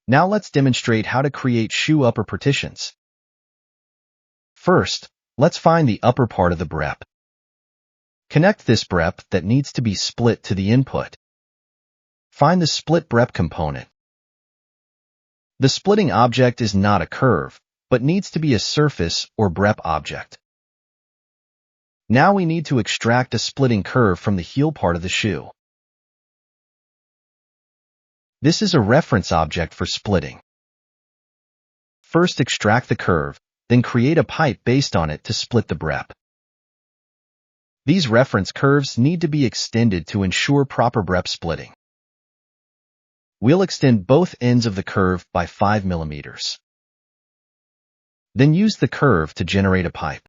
Now let's demonstrate how to create shoe upper partitions. First, let's find the upper part of the BREP. Connect this BREP that needs to be split to the input. Find the split BREP component. The splitting object is not a curve, but needs to be a surface or BREP object. Now we need to extract a splitting curve from the heel part of the shoe. This is a reference object for splitting. First extract the curve, then create a pipe based on it to split the BREP. These reference curves need to be extended to ensure proper BREP splitting. We'll extend both ends of the curve by 5 mm. Then use the curve to generate a pipe.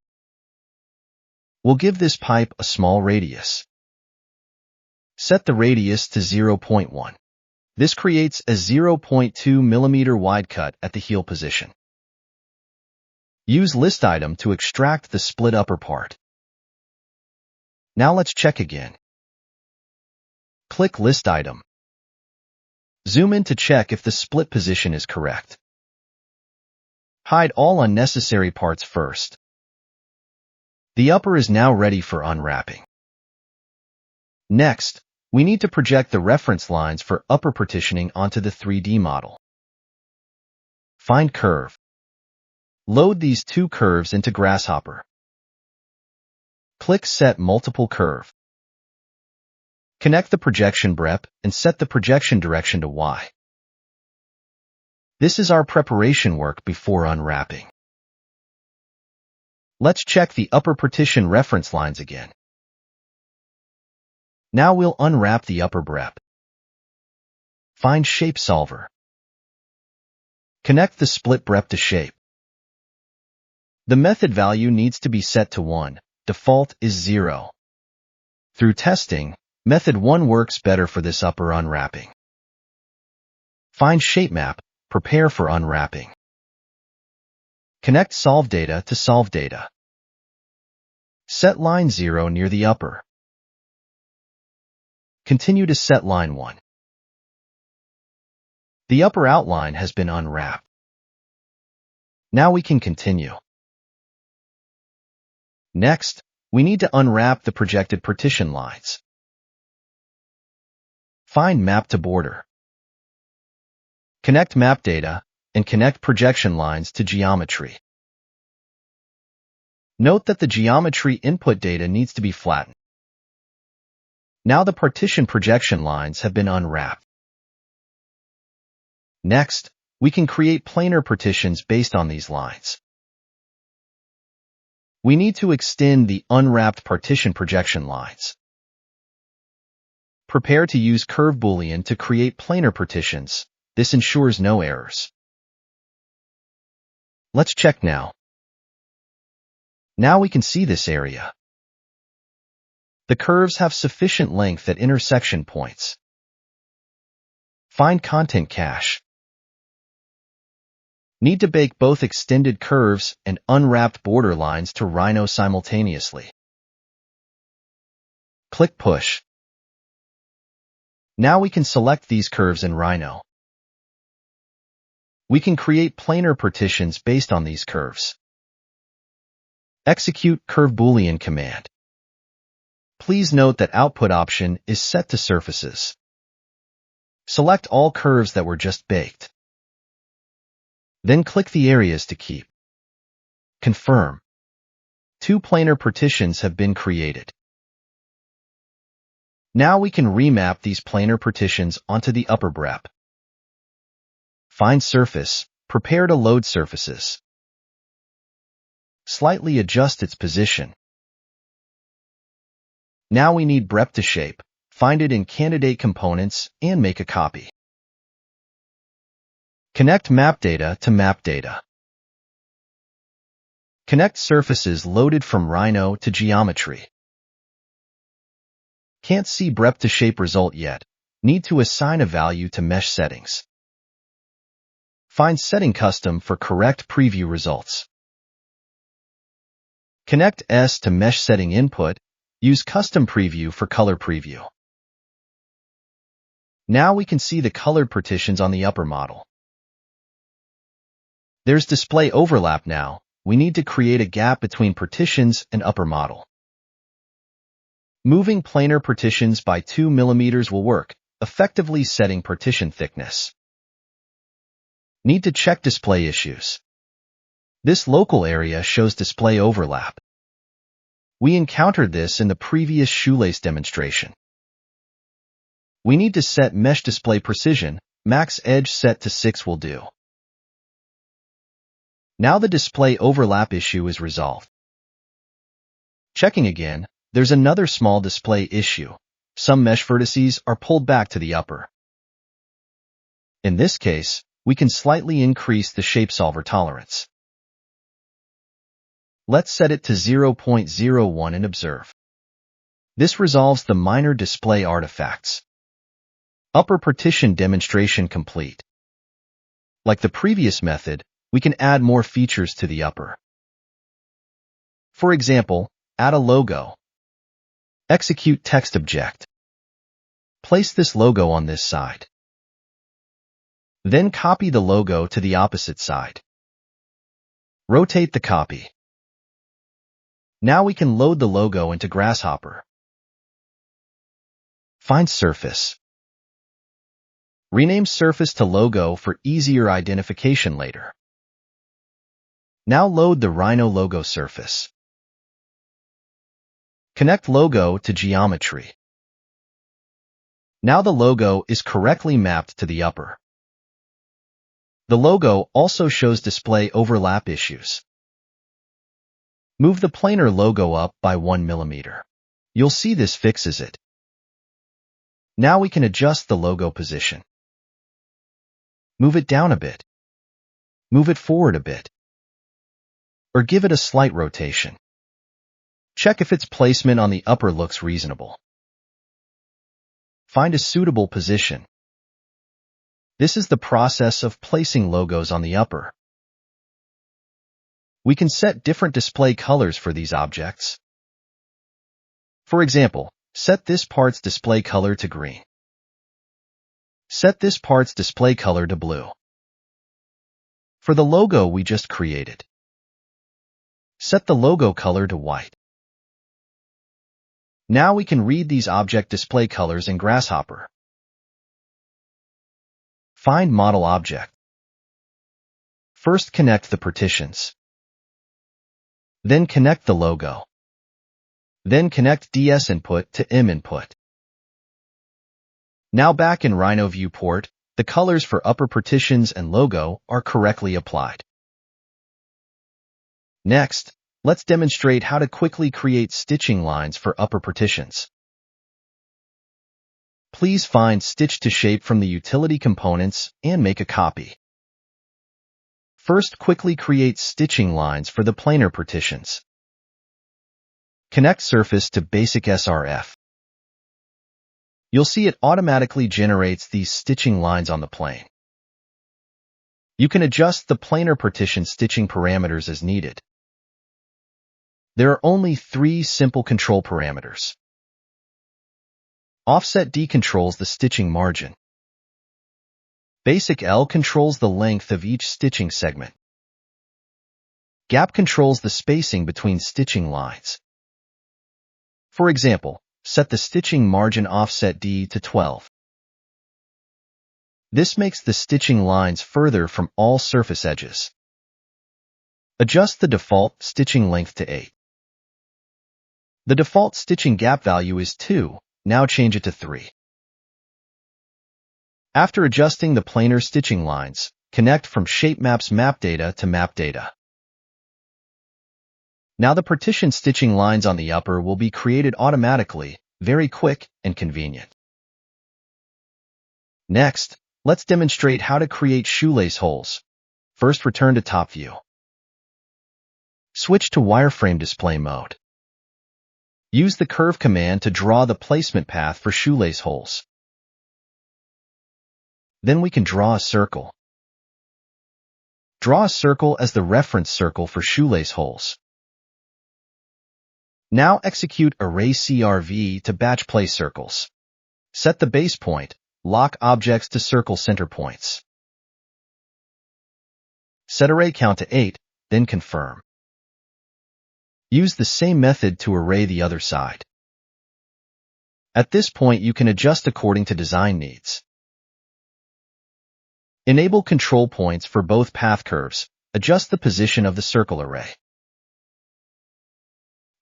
We'll give this pipe a small radius. Set the radius to 0.1. This creates a 0.2 mm wide cut at the heel position. Use list item to extract the split upper part. Now let's check again. Click list item. Zoom in to check if the split position is correct. Hide all unnecessary parts first. The upper is now ready for unwrapping. Next, we need to project the reference lines for upper partitioning onto the 3D model. Find curve. Load these two curves into Grasshopper. Click Set Multiple Curve. Connect the projection BREP and set the projection direction to Y. This is our preparation work before unwrapping. Let's check the upper partition reference lines again. Now we'll unwrap the upper BREP. Find Shape Solver. Connect the split BREP to Shape. The method value needs to be set to 1. Default is 0. Through testing, method 1 works better for this upper unwrapping. Find ShapeMap, prepare for unwrapping. Connect Solve Data to Solve Data. Set line 0 near the upper. Continue to set line 1. The upper outline has been unwrapped. Now we can continue. Next, we need to unwrap the projected partition lines. Find Map to Border. Connect map data and connect projection lines to geometry. Note that the geometry input data needs to be flattened. Now the partition projection lines have been unwrapped. Next, we can create planar partitions based on these lines. We need to extend the unwrapped partition projection lines. Prepare to use curve boolean to create planar partitions. This ensures no errors. Let's check now. Now we can see this area. The curves have sufficient length at intersection points. Find content cache. Need to bake both extended curves and unwrapped border lines to Rhino simultaneously. Click Push. Now we can select these curves in Rhino. We can create planar partitions based on these curves. Execute curve boolean command. Please note that output option is set to surfaces. Select all curves that were just baked. Then click the areas to keep. Confirm. 2 planar partitions have been created. Now we can remap these planar partitions onto the upper BREP. Find surface, prepare to load surfaces. Slightly adjust its position. Now we need BREP to shape, find it in candidate components, and make a copy. Connect map data to map data. Connect surfaces loaded from Rhino to geometry. Can't see BREP to shape result yet. Need to assign a value to mesh settings. Find setting custom for correct preview results. Connect S to mesh setting input. Use custom preview for color preview. Now we can see the colored partitions on the upper model. There's display overlap now. We need to create a gap between partitions and upper model. Moving planar partitions by 2 mm will work, effectively setting partition thickness. Need to check display issues. This local area shows display overlap. We encountered this in the previous shoelace demonstration. We need to set mesh display precision. Max edge set to 6 will do. Now the display overlap issue is resolved. Checking again, there's another small display issue. Some mesh vertices are pulled back to the upper. In this case, we can slightly increase the shape solver tolerance. Let's set it to 0.01 and observe. This resolves the minor display artifacts. Upper partition demonstration complete. Like the previous method, we can add more features to the upper. For example, add a logo. Execute text object. Place this logo on this side. Then copy the logo to the opposite side. Rotate the copy. Now we can load the logo into Grasshopper. Find surface. Rename surface to logo for easier identification later. Now load the Rhino logo surface. Connect logo to geometry. Now the logo is correctly mapped to the upper. The logo also shows display overlap issues. Move the planar logo up by 1 mm. You'll see this fixes it. Now we can adjust the logo position. Move it down a bit. Move it forward a bit. Or give it a slight rotation. Check if its placement on the upper looks reasonable. Find a suitable position. This is the process of placing logos on the upper. We can set different display colors for these objects. For example, set this part's display color to green. Set this part's display color to blue. For the logo we just created, set the logo color to white. Now we can read these object display colors in Grasshopper. Find model object. First connect the partitions. Then connect the logo. Then connect DS input to M input. Now back in Rhino viewport, the colors for upper partitions and logo are correctly applied. Next, let's demonstrate how to quickly create stitching lines for upper partitions. Please find Stitch to Shape from the utility components and make a copy. First, quickly create stitching lines for the planar partitions. Connect surface to basic SRF. You'll see it automatically generates these stitching lines on the plane. You can adjust the planar partition stitching parameters as needed. There are only 3 simple control parameters. Offset D controls the stitching margin. Basic L controls the length of each stitching segment. Gap controls the spacing between stitching lines. For example, set the stitching margin offset D to 12. This makes the stitching lines further from all surface edges. Adjust the default stitching length to 8. The default stitching gap value is 2, now change it to 3. After adjusting the planar stitching lines, connect from ShapeMap's map data to map data. Now the partition stitching lines on the upper will be created automatically, very quick and convenient. Next, let's demonstrate how to create shoelace holes. First, return to top view. Switch to wireframe display mode. Use the curve command to draw the placement path for shoelace holes. Then we can draw a circle. Draw a circle as the reference circle for shoelace holes. Now execute array CRV to batch place circles. Set the base point, lock objects to circle center points. Set array count to 8, then confirm. Use the same method to array the other side. At this point, you can adjust according to design needs. Enable control points for both path curves. Adjust the position of the circle array.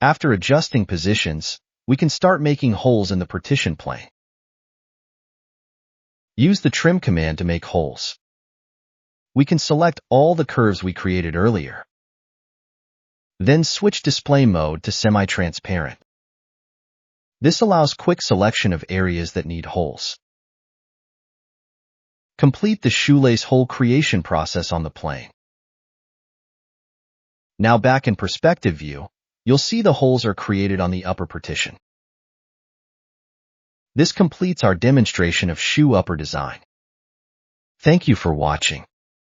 After adjusting positions, we can start making holes in the partition plane. Use the trim command to make holes. We can select all the curves we created earlier. Then switch display mode to semi-transparent. This allows quick selection of areas that need holes. Complete the shoelace hole creation process on the plane. Now back in perspective view, you'll see the holes are created on the upper partition. This completes our demonstration of shoe upper design. Thank you for watching.